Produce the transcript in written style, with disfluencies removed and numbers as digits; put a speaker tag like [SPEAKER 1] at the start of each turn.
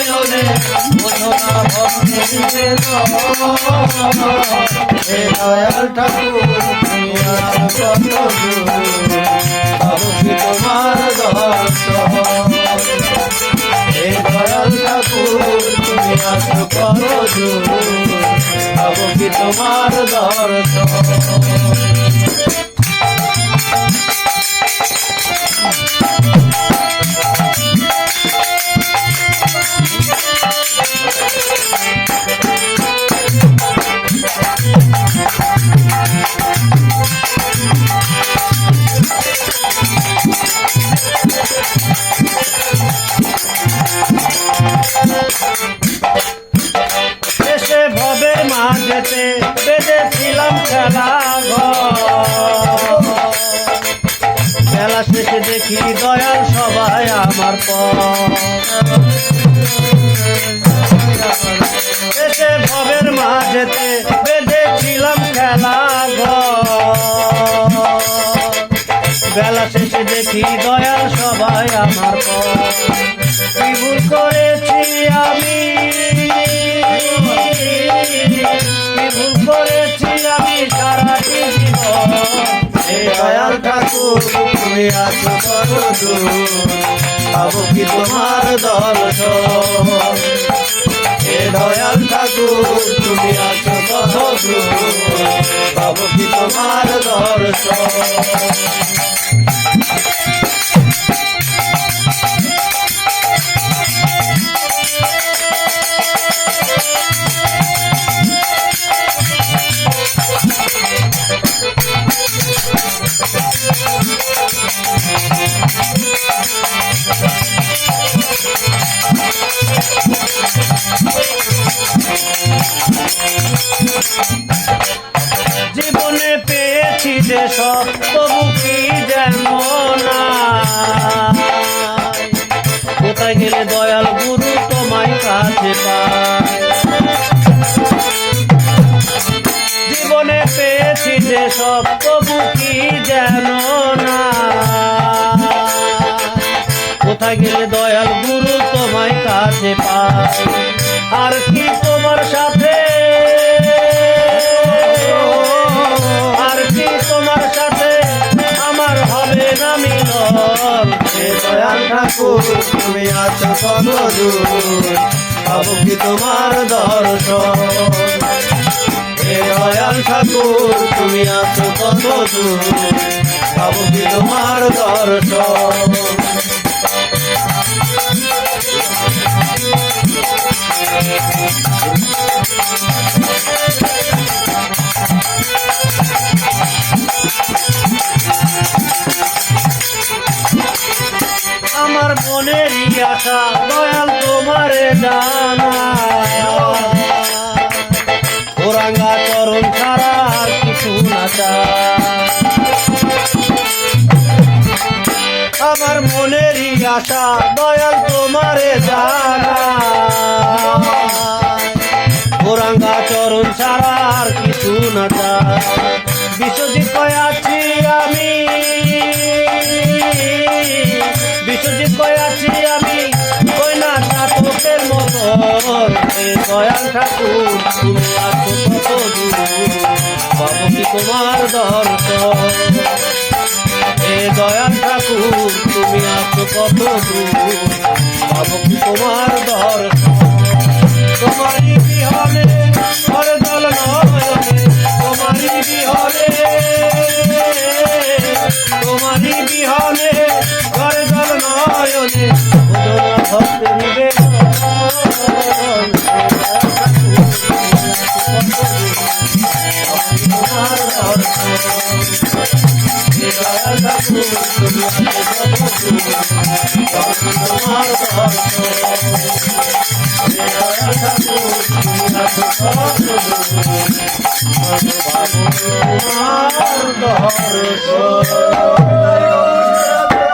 [SPEAKER 1] নয়নে বোঝনা ভক্তির বেদনা হে দয়াল ঠাকুর তুমি আছো কত দূর পাবো কি তোমার দর্শন হে দয়াল ঠাকুর তুমি আছো কত দূর পাবো কি তোমার দর্শন এসে ভবের মাঝেতে বেঁধেছিলাম খেলা খেলা শেষে দেখি দয়াল সবাই আমার এসে ভবের মাঝেতে বেঁধেছিলাম খেলা বেলা শেষে দেখি দয়াল সবাই আমার কি ভুল করেছি আমি কি ভুল করেছি আমি সারাটি জীবন হে দয়াল ঠাকুর তুমি আছো কত দূর পাবো কি তোমার দর্শন হে দয়াল ঠাকুর তুমি আছো কত দূর পাবো কি তোমার দর্শন জীবনে পেয়েছি যে সব তবু কি যেমন কোথায় গেলে দয়াল গুরু তোমায় কাছে পায় জীবনে পেয়েছি যে সব তবু কি যেন না কোথায় গেলে দয়াল গুরু তোমায় কাছে পায় আর কি তোমার সাথে তোমার সাথে আমার হবে না মিলন হে দয়াল ঠাকুর তুমি আছো কত দূর পাবো কি তোমার দর্শন হে দয়াল ঠাকুর তুমি আছো কত দূর পাবো কি তোমার দর্শন আমার মনেরই আশা দয়াল তোমারে জানা ওরাঙ্গা চরণ ছাড়া আর কিছু না আমার মনেরই আশা দয়াল তোমারে জানা ওরাঙ্গা চরণ ছাড়া আর কিছু না বিশ্বজিৎ কয়াছি আমি বিশ্বজিৎ কয়াছি আমি কই না নাটকের মতন দয়াল ঠাকুর তুমি আছো কত দূর পাবো কি তোমার দর্শন হে দয়াল ঠাকুর তুমি আছো কত দূর পাবো কি তোমার দর্শন তোমারই বিহনে ঘরে জল নয়নে তোমারই বিহনে তোমারই বিহনে ঘরে জল নয়নে ভক্তির দর্শন